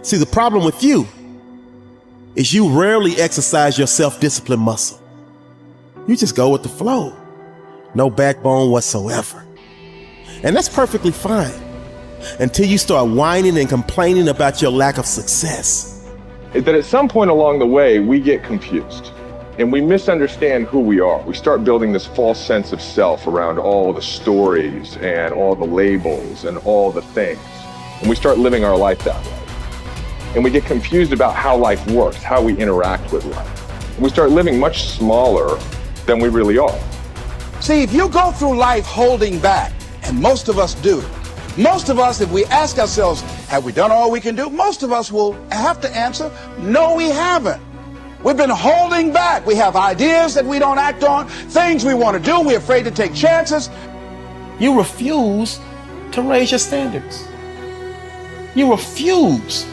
See, the problem with you is you rarely exercise your self-discipline muscle. You just go with the flow. No backbone whatsoever. And that's perfectly fine until you start whining and complaining about your lack of success. That at some point along the way, we get confused and we misunderstand who we are. We start building this false sense of self around all the stories and all the labels and all the things. And we start living our life that way. And we get confused about how life works, how we interact with life. And we start living much smaller than we really are. See, if you go through life holding back, and most of us do, most of us, if we ask ourselves, have we done all we can do? Most of us will have to answer, no, we haven't. We've been holding back. We have ideas that we don't act on, things we want to do, we're afraid to take chances. You refuse to raise your standards. You refuse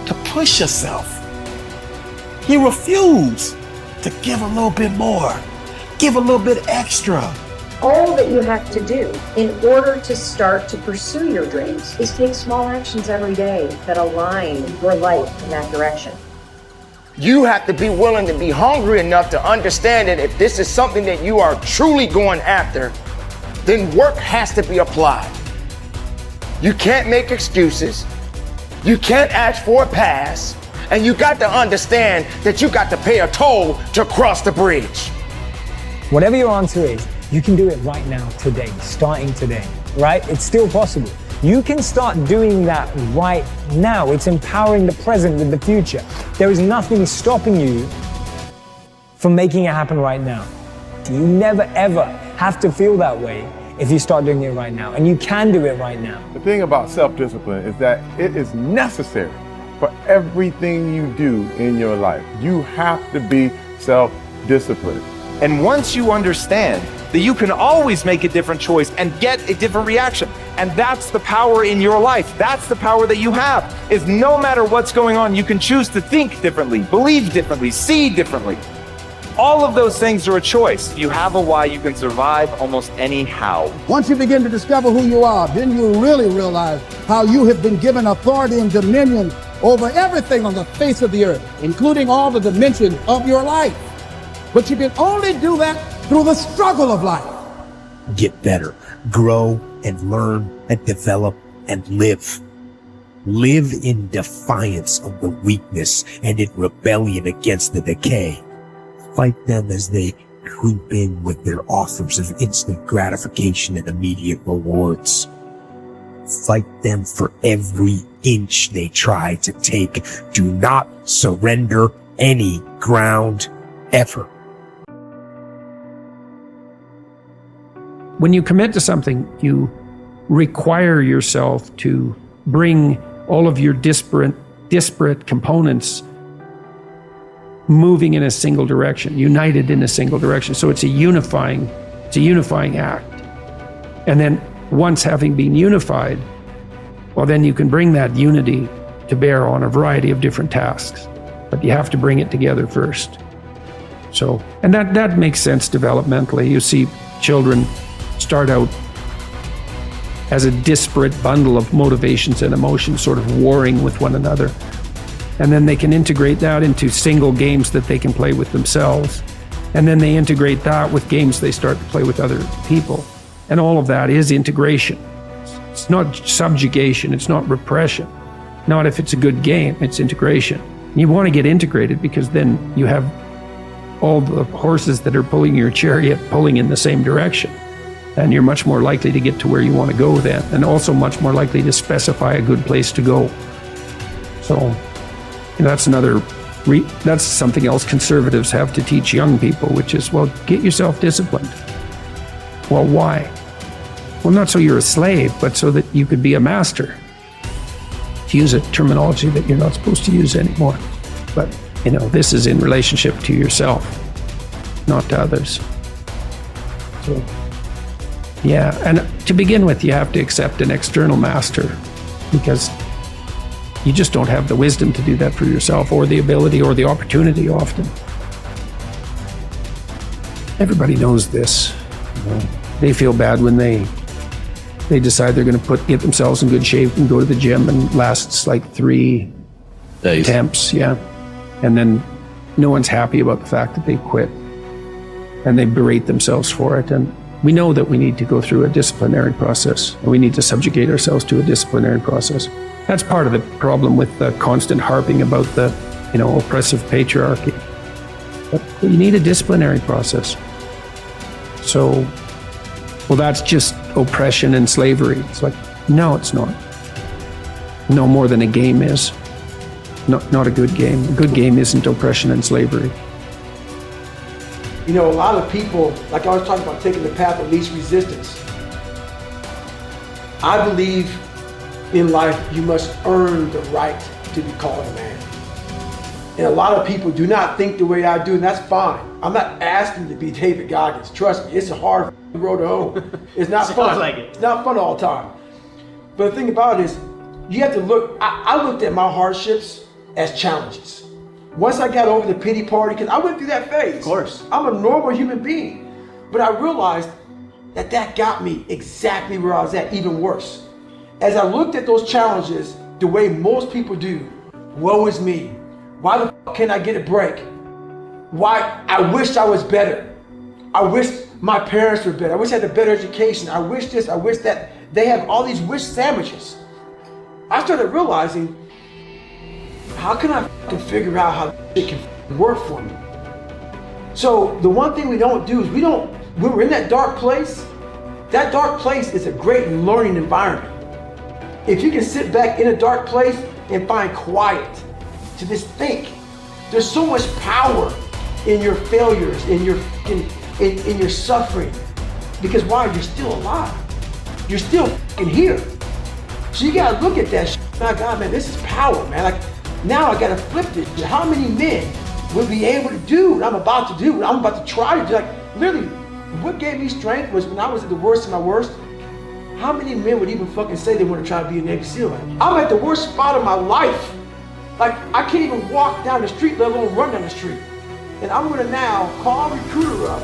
to push yourself. You refuse to give a little bit more, give a little bit extra. All that you have to do in order to start to pursue your dreams is take small actions every day that align your life in that direction. You have to be willing to be hungry enough to understand that if this is something that you are truly going after, then work has to be applied. You can't make excuses. You can't ask for a pass. And you got to understand that you got to pay a toll to cross the bridge. Whatever your answer is, you can do it right now, today, starting today, right? It's still possible. You can start doing that right now. It's empowering the present with the future. There is nothing stopping you from making it happen right now. You never, ever have to feel that way if you start doing it right now. And you can do it right now. The thing about self-discipline is that it is necessary for everything you do in your life. You have to be self-disciplined. And once you understand that you can always make a different choice and get a different reaction, and that's the power in your life, that's the power that you have, is no matter what's going on, you can choose to think differently, believe differently, see differently. All of those things are a choice. If you have a why, you can survive almost any how. Once you begin to discover who you are, then you really realize how you have been given authority and dominion over everything on the face of the earth, including all the dimensions of your life. But you can only do that through the struggle of life. Get better, grow and learn and develop and live. Live in defiance of the weakness and in rebellion against the decay. Fight them as they creep in with their offers of instant gratification and immediate rewards. Fight them for every inch they try to take. Do not surrender any ground ever. When you commit to something, you require yourself to bring all of your disparate components moving in a single direction, united in a single direction. So it's a unifying act. And then once having been unified, well, then you can bring that unity to bear on a variety of different tasks. But you have to bring it together first. So, and that makes sense developmentally. You see children start out as a disparate bundle of motivations and emotions sort of warring with one another. And then they can integrate that into single games that they can play with themselves. And then they integrate that with games they start to play with other people. And all of that is integration. It's not subjugation, it's not repression. Not if it's a good game, it's integration. You want to get integrated because then you have all the horses that are pulling your chariot pulling in the same direction. And you're much more likely to get to where you want to go then, and also much more likely to specify a good place to go. So that's that's something else conservatives have to teach young people, which is, well, get yourself disciplined. Well, why? Well, not so you're a slave, but so that you could be a master. To use a terminology that you're not supposed to use anymore. But, this is in relationship to yourself, not to others. So, yeah, and to begin with, you have to accept an external master because you just don't have the wisdom to do that for yourself, or the ability or the opportunity often. Everybody knows this. They feel bad when they decide they're going to get themselves in good shape and go to the gym, and lasts like 3 attempts, yeah. And then no one's happy about the fact that they quit. And they berate themselves for it. And we know that we need to go through a disciplinary process. And we need to subjugate ourselves to a disciplinary process. That's part of the problem with the constant harping about the, oppressive patriarchy. But you need a disciplinary process. So, well, that's just oppression and slavery. It's like, no, it's not. No more than a game is. Not a good game. A good game isn't oppression and slavery. A lot of people, like I was talking about, taking the path of least resistance. I believe in life you must earn the right to be called a man. And a lot of people do not think the way I do, and that's fine. I'm not asking to be David Goggins. Trust me, it's a hard road to hoe. It's not fun. Like it. It's not fun all the time. But the thing about it is, you have to look, I looked at my hardships as challenges. Once I got over the pity party, because I went through that phase. Of course. I'm a normal human being. But I realized that got me exactly where I was at, even worse. As I looked at those challenges the way most people do, woe is me. Why the fuck can't I get a break? Why? I wished I was better. I wish my parents were better. I wish I had a better education. I wish this, I wish that. They have all these wish sandwiches. I started realizing, how can I figure out how it can work for me? So the one thing we don't do is when we're in that dark place is a great learning environment. If you can sit back in a dark place and find quiet to just think, there's so much power in your failures, in your suffering. Because why? You're still alive. You're still here. So you gotta look at that shit. My God, man, this is power, man. Like, now I gotta flip this. How many men would be able to do what I'm about to do, what I'm about to try to do? Like, literally, what gave me strength was when I was at the worst of my worst. How many men would even fucking say they want to try to be a Navy SEAL? I'm at the worst spot of my life. Like, I can't even walk down the street, let alone run down the street. And I'm gonna now call a recruiter up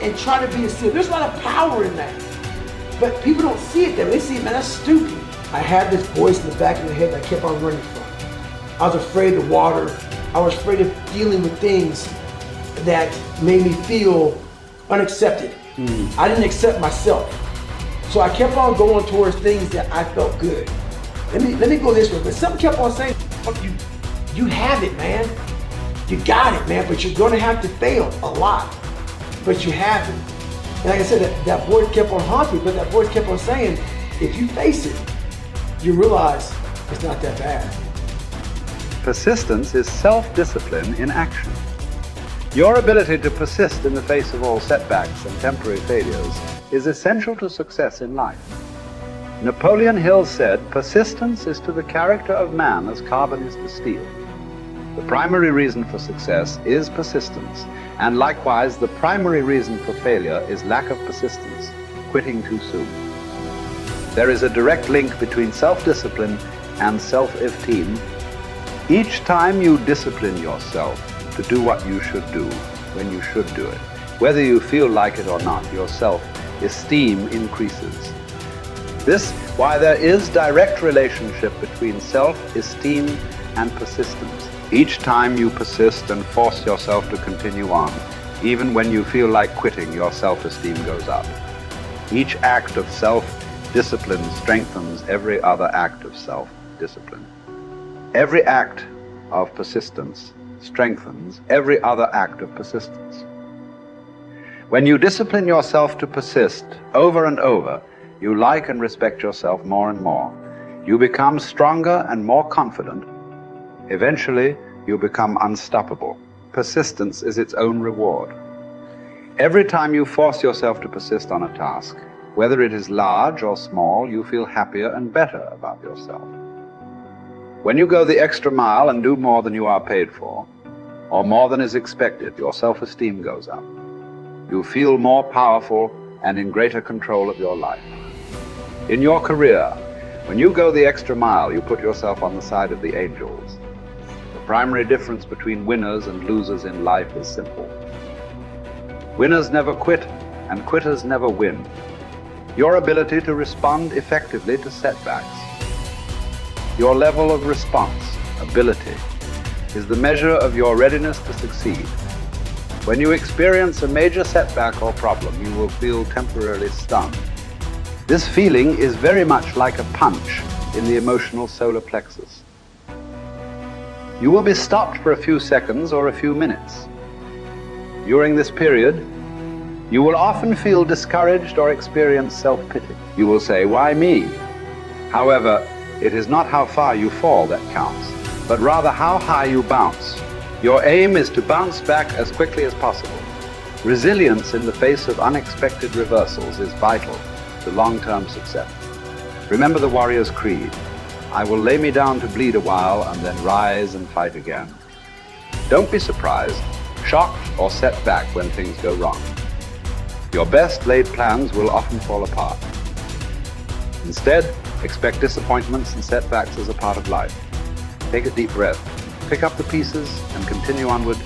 and try to be a SEAL. There's a lot of power in that. But people don't see it there. They see it, man, that's stupid. I had this voice in the back of my head that I kept on running from. I was afraid of the water. I was afraid of dealing with things that made me feel unaccepted. I didn't accept myself. So I kept on going towards things that I felt good. Let me go this way. But something kept on saying, fuck you, you have it, man. You got it, man, but you're gonna have to fail a lot. But you have it. And like I said, that voice kept on haunting me, but that voice kept on saying, if you face it, you realize it's not that bad. Persistence is self-discipline in action. Your ability to persist in the face of all setbacks and temporary failures is essential to success in life. Napoleon Hill said, persistence is to the character of man as carbon is to steel. The primary reason for success is persistence, and likewise the primary reason for failure is lack of persistence, quitting too soon. There is a direct link between self-discipline and self-esteem. Each time you discipline yourself to do what you should do when you should do it, whether you feel like it or not, your self-esteem increases. This, why there is direct relationship between self-esteem and persistence. Each time you persist and force yourself to continue on, even when you feel like quitting, your self-esteem goes up. Each act of self-discipline strengthens every other act of self-discipline. Every act of persistence strengthens every other act of persistence. When you discipline yourself to persist over and over, you like and respect yourself more and more. You become stronger and more confident. Eventually, you become unstoppable. Persistence is its own reward. Every time you force yourself to persist on a task, whether it is large or small, you feel happier and better about yourself. When you go the extra mile and do more than you are paid for, or more than is expected, your self-esteem goes up. You feel more powerful and in greater control of your life. In your career, when you go the extra mile, you put yourself on the side of the angels. The primary difference between winners and losers in life is simple. Winners never quit, and quitters never win. Your ability to respond effectively to setbacks. Your level of response ability, is the measure of your readiness to succeed. When you experience a major setback or problem, you will feel temporarily stunned. This feeling is very much like a punch in the emotional solar plexus. You will be stopped for a few seconds or a few minutes. During this period, you will often feel discouraged or experience self-pity. You will say, "Why me?" However, it is not how far you fall that counts, but rather how high you bounce. Your aim is to bounce back as quickly as possible. Resilience in the face of unexpected reversals is vital to long-term success. Remember the warrior's creed: I will lay me down to bleed a while and then rise and fight again. Don't be surprised, shocked, or set back when things go wrong. Your best laid plans will often fall apart. Instead, expect disappointments and setbacks as a part of life. Take a deep breath, pick up the pieces, and continue onward